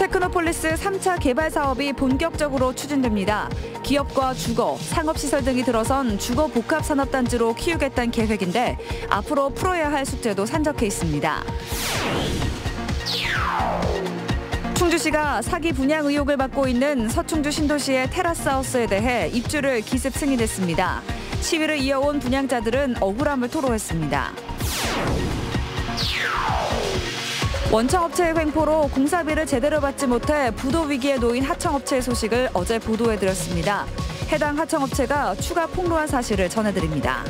테크노폴리스 3차 개발 사업이 본격적으로 추진됩니다. 기업과 주거, 상업시설 등이 들어선 주거 복합산업단지로 키우겠다는 계획인데 앞으로 풀어야 할 숙제도 산적해 있습니다. 충주시가 사기 분양 의혹을 받고 있는 서충주 신도시의 테라스하우스에 대해 입주를 기습 승인했습니다. 시위를 이어온 분양자들은 억울함을 토로했습니다. 원청업체의 횡포로 공사비를 제대로 받지 못해 부도 위기에 놓인 하청업체의 소식을 어제 보도해드렸습니다. 해당 하청업체가 추가 폭로한 사실을 전해드립니다.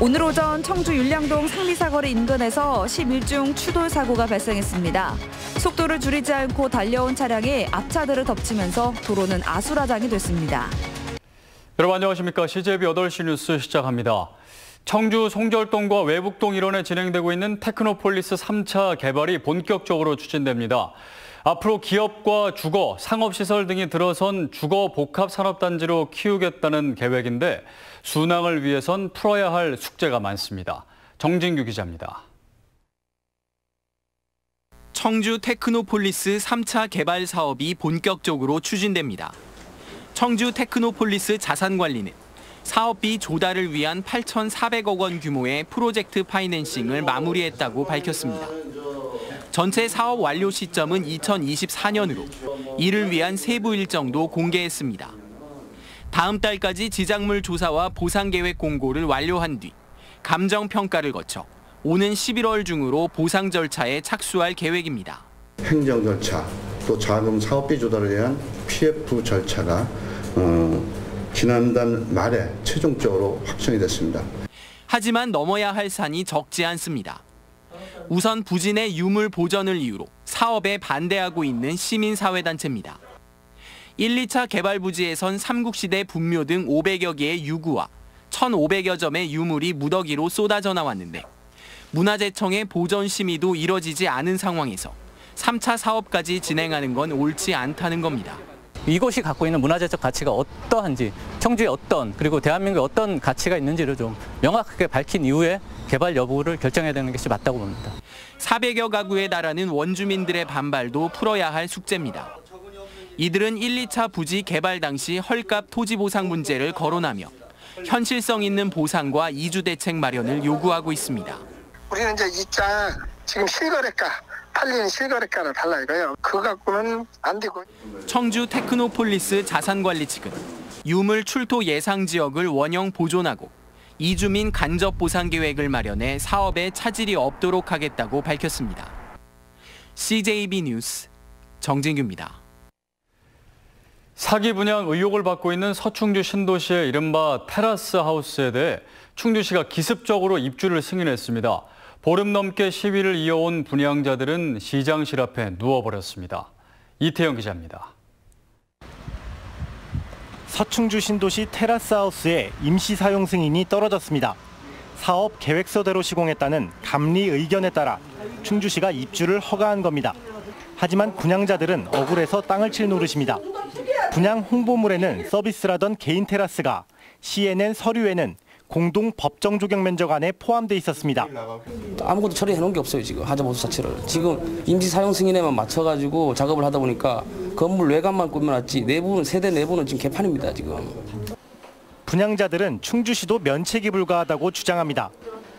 오늘 오전 청주 율량동 상리사거리 인근에서 11중 추돌 사고가 발생했습니다. 속도를 줄이지 않고 달려온 차량이 앞차들을 덮치면서 도로는 아수라장이 됐습니다. 여러분 안녕하십니까. CJB 8시 뉴스 시작합니다. 청주 송절동과 외북동 일원에 진행되고 있는 테크노폴리스 3차 개발이 본격적으로 추진됩니다. 앞으로 기업과 주거, 상업시설 등이 들어선 주거 복합산업단지로 키우겠다는 계획인데 순항을 위해선 풀어야 할 숙제가 많습니다. 정진규 기자입니다. 청주 테크노폴리스 3차 개발 사업이 본격적으로 추진됩니다. 청주 테크노폴리스 자산관리는 사업비 조달을 위한 8,400억 원 규모의 프로젝트 파이낸싱을 마무리했다고 밝혔습니다. 전체 사업 완료 시점은 2024년으로 이를 위한 세부 일정도 공개했습니다. 다음 달까지 지작물 조사와 보상 계획 공고를 완료한 뒤 감정 평가를 거쳐 오는 11월 중으로 보상 절차에 착수할 계획입니다. 행정 절차, 또 자금 사업비 조달에 대한 PF 절차가 지난달 말에 최종적으로 확정이 됐습니다. 하지만 넘어야 할 산이 적지 않습니다. 우선 부진의 유물 보전을 이유로 사업에 반대하고 있는 시민사회단체입니다. 1, 2차 개발 부지에선 삼국시대 분묘 등 500여 개의 유구와 1,500여 점의 유물이 무더기로 쏟아져 나왔는데 문화재청의 보전 심의도 이뤄지지 않은 상황에서 3차 사업까지 진행하는 건 옳지 않다는 겁니다. 이곳이 갖고 있는 문화재적 가치가 어떠한지, 청주에 그리고 대한민국에 어떤 가치가 있는지를 좀 명확하게 밝힌 이후에 개발 여부를 결정해야 되는 것이 맞다고 봅니다. 400여 가구에 달하는 원주민들의 반발도 풀어야 할 숙제입니다. 이들은 1, 2차 부지 개발 당시 헐값 토지 보상 문제를 거론하며 현실성 있는 보상과 이주 대책 마련을 요구하고 있습니다. 우리는 이제 입장 지금 실거래가 팔리는 실거래가를 달라 이거예요. 그거 갖고는 안 되고. 청주 테크노폴리스 자산관리 측은 유물 출토 예상 지역을 원형 보존하고 이주민 간접 보상 계획을 마련해 사업에 차질이 없도록 하겠다고 밝혔습니다. CJB 뉴스 정진규입니다. 사기 분양 의혹을 받고 있는 서충주 신도시의 이른바 테라스 하우스에 대해 충주시가 기습적으로 입주를 승인했습니다. 보름 넘게 시위를 이어온 분양자들은 시장실 앞에 누워버렸습니다. 이태영 기자입니다. 서충주 신도시 테라스 하우스에 임시 사용 승인이 떨어졌습니다. 사업 계획서대로 시공했다는 감리 의견에 따라 충주시가 입주를 허가한 겁니다. 하지만 분양자들은 억울해서 땅을 칠 노릇입니다. 분양 홍보물에는 서비스라던 개인 테라스가 시에 낸 서류에는 공동 법정 조경 면적 안에 포함돼 있었습니다. 아무것도 처리해 놓은 게 없어요. 지금 하자보수 자체를. 지금 임시 사용 승인에만 맞춰가지고 작업을 하다 보니까 건물 외관만 꾸며놨지 내부는 세대 내부는 지금 개판입니다. 지금. 분양자들은 충주시도 면책이 불가하다고 주장합니다.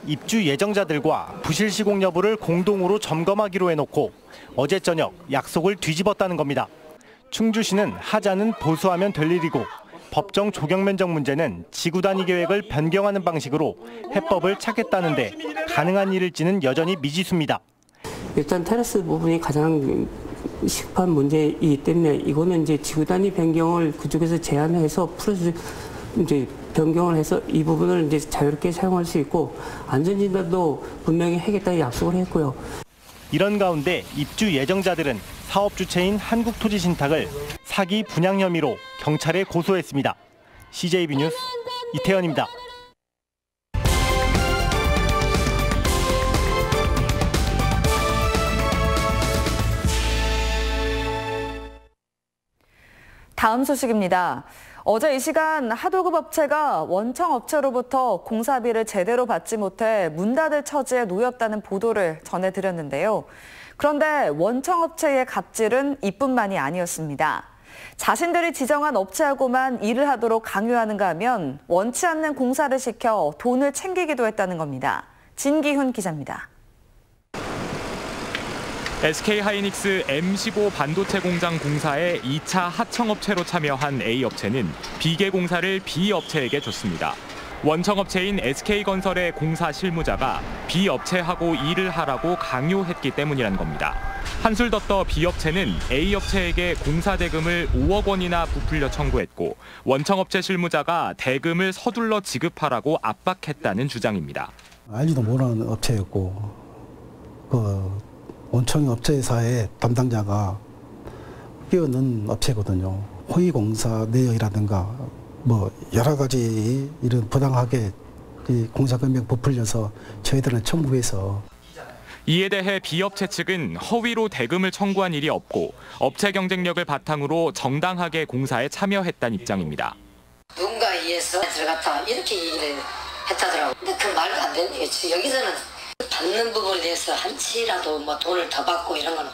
입주 예정자들과 부실 시공 여부를 공동으로 점검하기로 해놓고 어제 저녁 약속을 뒤집었다는 겁니다. 충주시는 하자는 보수하면 될 일이고 법정 조경 면적 문제는 지구 단위 계획을 변경하는 방식으로 해법을 찾겠다는데 가능한 일일지는 여전히 미지수입니다. 일단 테라스 부분이 가장 시급한 문제이기 때문에 이거는 이제 지구 단위 변경을 그쪽에서 제안해서 이제 변경을 해서 이 부분을 이제 자유롭게 사용할 수 있고 안전진단도 분명히 하겠다는 약속을 했고요. 이런 가운데 입주 예정자들은 사업 주체인 한국토지신탁을 사기 분양 혐의로 경찰에 고소했습니다. CJB 뉴스 이태현입니다. 다음 소식입니다. 어제 이 시간 하도급 업체가 원청 업체로부터 공사비를 제대로 받지 못해 문 닫을 처지에 놓였다는 보도를 전해드렸는데요. 그런데 원청업체의 갑질은 이뿐만이 아니었습니다. 자신들이 지정한 업체하고만 일을 하도록 강요하는가 하면 원치 않는 공사를 시켜 돈을 챙기기도 했다는 겁니다. 진기훈 기자입니다. SK하이닉스 M15 반도체 공장 공사에 2차 하청업체로 참여한 A업체는 비계공사를 B업체에게 줬습니다. 원청업체인 SK건설의 공사 실무자가 B업체하고 일을 하라고 강요했기 때문이란 겁니다. 한술 더 떠 B업체는 A업체에게 공사 대금을 5억 원이나 부풀려 청구했고 원청업체 실무자가 대금을 서둘러 지급하라고 압박했다는 주장입니다. 알지도 못하는 업체였고 원청 업체사의 담당자가 끼어넣은 업체거든요. 호위공사 내역이라든가 여러 가지 이런 부당하게 공사 금액 부풀려서 저희들은 청구해서. 이에 대해 B업체 측은 허위로 대금을 청구한 일이 없고 업체 경쟁력을 바탕으로 정당하게 공사에 참여했다는 입장입니다. 누군가에 의해서 들어갔다 이렇게 얘기를 했다더라고요. 근데 그 말도 안 되는 거지. 여기서는 받는 부분에 대해서 한치라도 돈을 더 받고 이런 건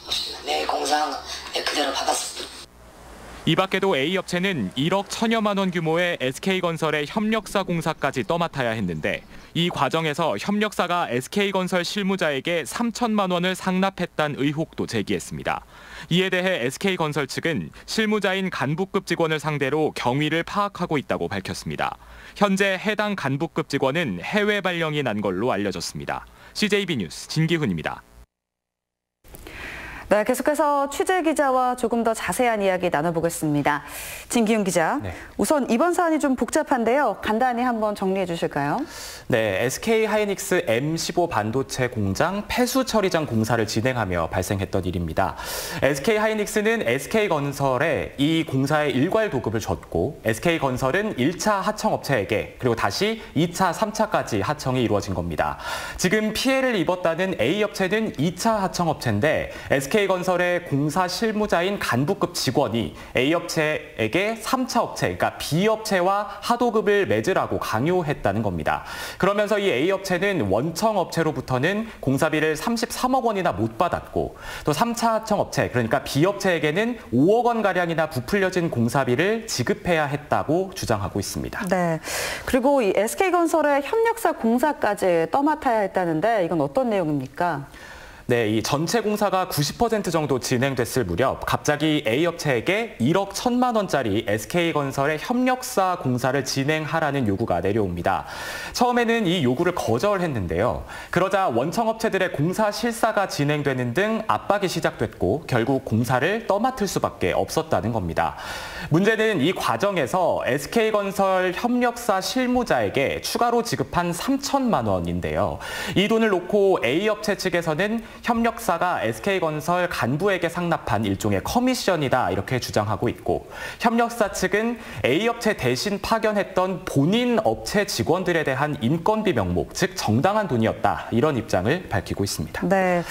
없습니다. 내 공사한 거 내 그대로 받았습니다. 이 밖에도 A업체는 1억 1,000여만 원 규모의 SK건설의 협력사 공사까지 떠맡아야 했는데 이 과정에서 협력사가 SK건설 실무자에게 3천만 원을 상납했다는 의혹도 제기했습니다. 이에 대해 SK건설 측은 실무자인 간부급 직원을 상대로 경위를 파악하고 있다고 밝혔습니다. 현재 해당 간부급 직원은 해외 발령이 난 걸로 알려졌습니다. CJB 뉴스 진기훈입니다. 네, 계속해서 취재 기자와 조금 더 자세한 이야기 나눠보겠습니다. 진기훈 기자, 네. 우선 이번 사안이 좀 복잡한데요. 간단히 한번 정리해 주실까요? 네, SK하이닉스 M15 반도체 공장 폐수 처리장 공사를 진행하며 발생했던 일입니다. SK하이닉스는 SK건설에 이 공사의 일괄 도급을 줬고 SK건설은 1차 하청업체에게 그리고 다시 2차, 3차까지 하청이 이루어진 겁니다. 지금 피해를 입었다는 A업체는 2차 하청업체인데 SK건설의 공사 실무자인 간부급 직원이 A업체에게 3차 업체, 그러니까 B업체와 하도급을 맺으라고 강요했다는 겁니다. 그러면서 이 A업체는 원청업체로부터는 공사비를 33억 원이나 못 받았고 또 3차 하청업체, 그러니까 B업체에게는 5억 원가량이나 부풀려진 공사비를 지급해야 했다고 주장하고 있습니다. 네, 그리고 이 SK건설의 협력사 공사까지 떠맡아야 했다는데 이건 어떤 내용입니까? 네, 이 전체 공사가 90% 정도 진행됐을 무렵 갑자기 A업체에게 1억 1,000만 원짜리 SK건설의 협력사 공사를 진행하라는 요구가 내려옵니다. 처음에는 이 요구를 거절했는데요. 그러자 원청업체들의 공사 실사가 진행되는 등 압박이 시작됐고 결국 공사를 떠맡을 수밖에 없었다는 겁니다. 문제는 이 과정에서 SK건설 협력사 실무자에게 추가로 지급한 3천만 원인데요. 이 돈을 놓고 A업체 측에서는 협력사가 SK건설 간부에게 상납한 일종의 커미션이다 이렇게 주장하고 있고 협력사 측은 A업체 대신 파견했던 본인 업체 직원들에 대한 인건비 명목, 즉 정당한 돈이었다 이런 입장을 밝히고 있습니다. 네,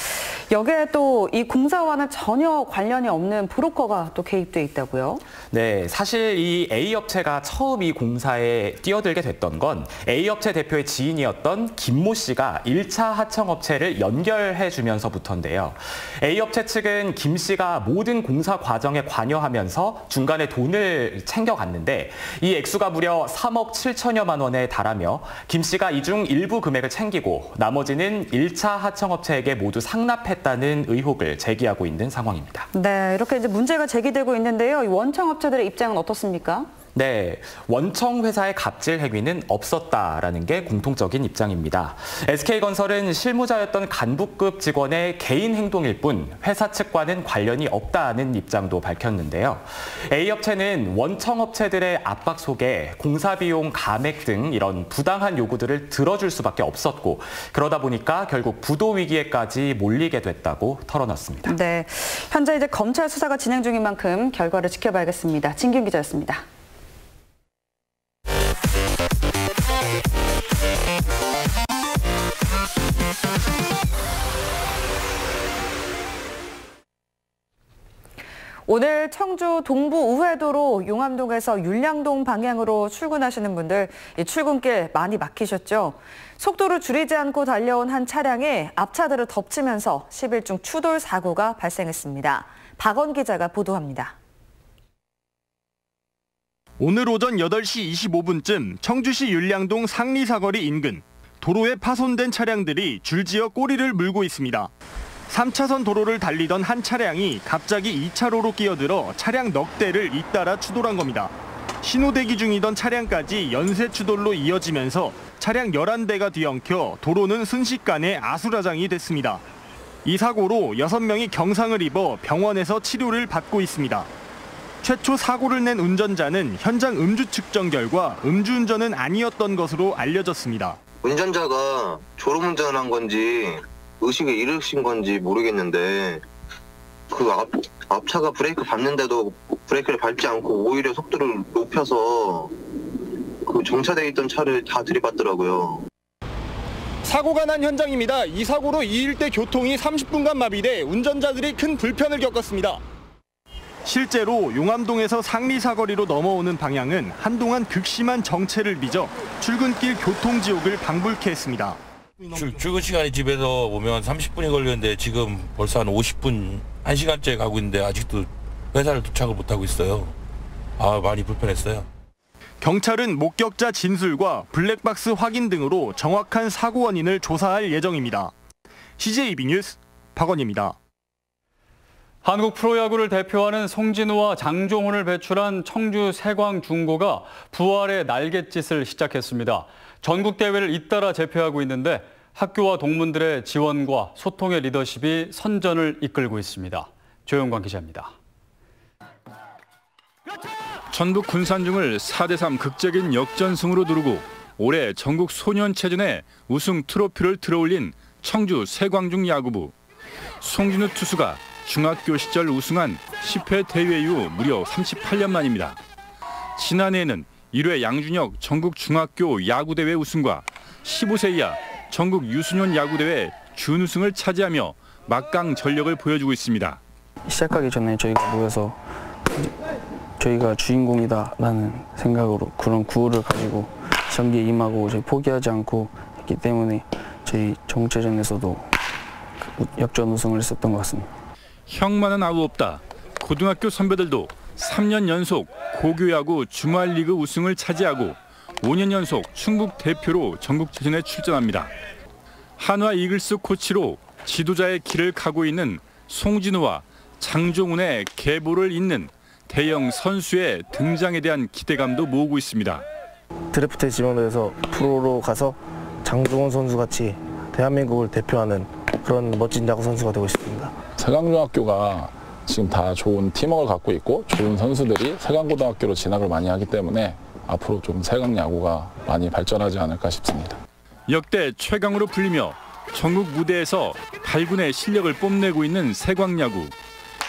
여기에 또 이 공사와는 전혀 관련이 없는 브로커가 또 개입돼 있다고요? 네, 사실 이 A업체가 처음 이 공사에 뛰어들게 됐던 건 A업체 대표의 지인이었던 김모 씨가 1차 하청업체를 연결해 주면서 부터인데요. A업체 측은 김 씨가 모든 공사 과정에 관여하면서 중간에 돈을 챙겨갔는데 이 액수가 무려 3억 7천여만 원에 달하며 김 씨가 이 중 일부 금액을 챙기고 나머지는 1차 하청업체에게 모두 상납했다는 의혹을 제기하고 있는 상황입니다. 네, 이렇게 이제 문제가 제기되고 있는데요. 이 원청업체들의 입장은 어떻습니까? 네, 원청 회사의 갑질 행위는 없었다라는 게 공통적인 입장입니다. SK건설은 실무자였던 간부급 직원의 개인 행동일 뿐 회사 측과는 관련이 없다는 입장도 밝혔는데요. A업체는 원청업체들의 압박 속에 공사비용 감액 등 이런 부당한 요구들을 들어줄 수밖에 없었고 그러다 보니까 결국 부도 위기에까지 몰리게 됐다고 털어놨습니다. 네, 현재 이제 검찰 수사가 진행 중인 만큼 결과를 지켜봐야겠습니다. 진기훈 기자였습니다. 오늘 청주 동부 우회도로 용암동에서 율량동 방향으로 출근하시는 분들 출근길 많이 막히셨죠? 속도를 줄이지 않고 달려온 한 차량에 앞차들을 덮치면서 10일 중 추돌 사고가 발생했습니다. 박원 기자가 보도합니다. 오늘 오전 8시 25분쯤 청주시 율량동 상리사거리 인근 도로에 파손된 차량들이 줄지어 꼬리를 물고 있습니다. 3차선 도로를 달리던 한 차량이 갑자기 2차로로 끼어들어 차량 넉 대를 잇따라 추돌한 겁니다. 신호대기 중이던 차량까지 연쇄 추돌로 이어지면서 차량 11대가 뒤엉켜 도로는 순식간에 아수라장이 됐습니다. 이 사고로 6명이 경상을 입어 병원에서 치료를 받고 있습니다. 최초 사고를 낸 운전자는 현장 음주 측정 결과 음주운전은 아니었던 것으로 알려졌습니다. 운전자가 졸음운전을 한 건지 의식을 잃으신 건지 모르겠는데 그 앞차가 브레이크 밟는데도 브레이크를 밟지 않고 오히려 속도를 높여서 그 정차되어 있던 차를 다 들이받더라고요. 사고가 난 현장입니다. 이 사고로 이 일대 교통이 30분간 마비돼 운전자들이 큰 불편을 겪었습니다. 실제로 용암동에서 상리사거리로 넘어오는 방향은 한동안 극심한 정체를 빚어 출근길 교통지옥을 방불케 했습니다. 출근 시간이 집에서 오면 30분이 걸리는데 지금 벌써 한 50분, 1시간째 가고 있는데 아직도 회사를 도착을 못하고 있어요. 많이 불편했어요. 경찰은 목격자 진술과 블랙박스 확인 등으로 정확한 사고 원인을 조사할 예정입니다. CJ EB뉴스 박원입니다. 한국 프로야구를 대표하는 송진우와 장종훈을 배출한 청주 세광중고가 부활의 날갯짓을 시작했습니다. 전국 대회를 잇따라 제패하고 있는데 학교와 동문들의 지원과 소통의 리더십이 선전을 이끌고 있습니다. 조영광 기자입니다. 전북 군산중을 4대3 극적인 역전승으로 누르고 올해 전국 소년체전에 우승 트로피를 들어올린 청주 세광중 야구부. 송진우 투수가 중학교 시절 우승한 10회 대회 이후 무려 38년 만입니다. 지난해에는 1회 양준혁 전국 중학교 야구대회 우승과 15세 이하 전국 유소년 야구대회 준우승을 차지하며 막강 전력을 보여주고 있습니다. 시작하기 전에 저희가 모여서 저희가 주인공이다라는 생각으로 그런 구호를 가지고 경기에 임하고 저희 포기하지 않고 했기 때문에 저희 전국체전에서도 역전 우승을 했었던 것 같습니다. 형만은 아무 없다. 고등학교 선배들도 3년 연속 고교야구 주말리그 우승을 차지하고 5년 연속 충북 대표로 전국체전에 출전합니다. 한화 이글스 코치로 지도자의 길을 가고 있는 송진우와 장종훈의 계보를 잇는 대형 선수의 등장에 대한 기대감도 모으고 있습니다. 드래프트에 지명돼서 프로로 가서 장종훈 선수 같이 대한민국을 대표하는 그런 멋진 야구 선수가 되고 싶습니다. 세강중학교가 지금 다 좋은 팀워크를 갖고 있고 좋은 선수들이 세강고등학교로 진학을 많이 하기 때문에 앞으로 좀 세강야구가 많이 발전하지 않을까 싶습니다. 역대 최강으로 불리며 전국 무대에서 발군의 실력을 뽐내고 있는 세광야구.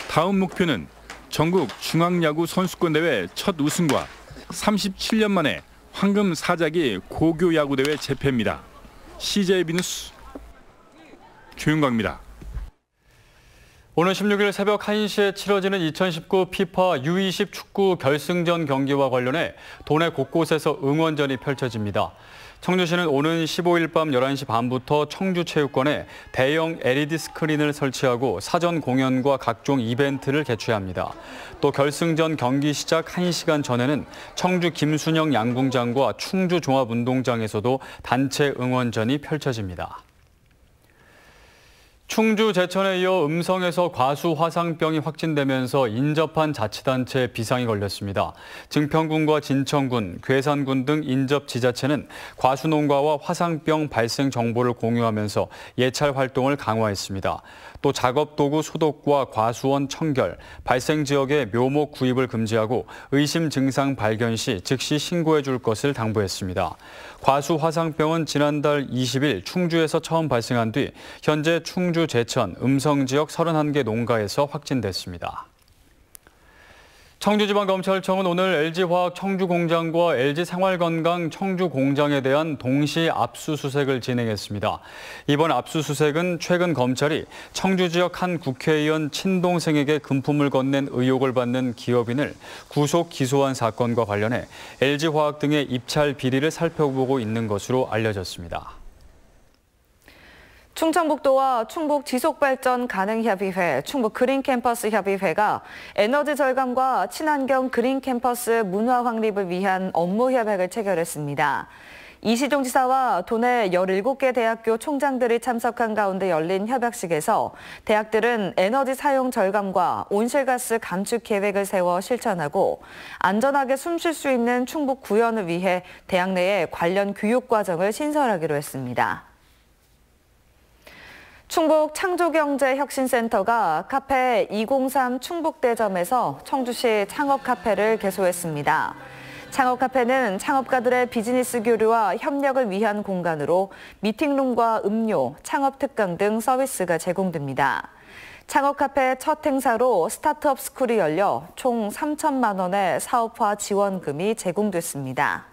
다음 목표는 전국 중앙야구 선수권대회 첫 우승과 37년 만에 황금 사자기 고교야구대회 재패입니다. CJ EB뉴스 조윤광입니다. 오늘 16일 새벽 1시에 치러지는 2019 피파 U20 축구 결승전 경기와 관련해 도내 곳곳에서 응원전이 펼쳐집니다. 청주시는 오는 15일 밤 11시 반부터 청주체육관에 대형 LED 스크린을 설치하고 사전 공연과 각종 이벤트를 개최합니다. 또 결승전 경기 시작 1시간 전에는 청주 김순영 양궁장과 충주 종합운동장에서도 단체 응원전이 펼쳐집니다. 충주 제천에 이어 음성에서 과수 화상병이 확진되면서 인접한 자치단체에 비상이 걸렸습니다. 증평군과 진천군, 괴산군 등 인접 지자체는 과수 농가와 화상병 발생 정보를 공유하면서 예찰 활동을 강화했습니다. 또 작업도구 소독과 과수원 청결, 발생 지역의 묘목 구입을 금지하고 의심 증상 발견 시 즉시 신고해 줄 것을 당부했습니다. 과수 화상병은 지난달 20일 충주에서 처음 발생한 뒤 현재 충주 제천, 음성 지역 31개 농가에서 확진됐습니다. 청주지방검찰청은 오늘 LG화학 청주공장과 LG생활건강 청주공장에 대한 동시 압수수색을 진행했습니다. 이번 압수수색은 최근 검찰이 청주 지역 한 국회의원 친동생에게 금품을 건넨 의혹을 받는 기업인을 구속 기소한 사건과 관련해 LG화학 등의 입찰 비리를 살펴보고 있는 것으로 알려졌습니다. 충청북도와 충북지속발전가능협의회, 충북그린캠퍼스협의회가 에너지 절감과 친환경 그린캠퍼스 문화 확립을 위한 업무 협약을 체결했습니다. 이시종 지사와 도내 17개 대학교 총장들이 참석한 가운데 열린 협약식에서 대학들은 에너지 사용 절감과 온실가스 감축 계획을 세워 실천하고 안전하게 숨 쉴 수 있는 충북 구현을 위해 대학 내에 관련 교육 과정을 신설하기로 했습니다. 충북 창조경제혁신센터가 카페 203 충북대점에서 청주시 창업카페를 개소했습니다. 창업카페는 창업가들의 비즈니스 교류와 협력을 위한 공간으로 미팅룸과 음료, 창업특강 등 서비스가 제공됩니다. 창업카페 첫 행사로 스타트업 스쿨이 열려 총 3천만 원의 사업화 지원금이 제공됐습니다.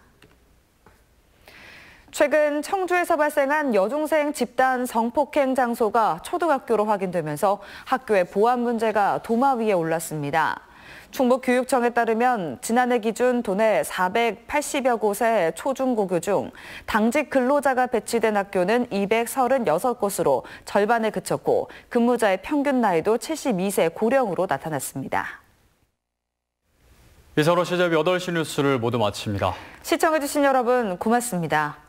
최근 청주에서 발생한 여중생 집단 성폭행 장소가 초등학교로 확인되면서 학교의 보안 문제가 도마 위에 올랐습니다. 충북교육청에 따르면 지난해 기준 도내 480여 곳의 초중고교 중 당직 근로자가 배치된 학교는 236곳으로 절반에 그쳤고 근무자의 평균 나이도 72세 고령으로 나타났습니다. 이상으로 CJB 8시 뉴스를 모두 마칩니다. 시청해주신 여러분 고맙습니다.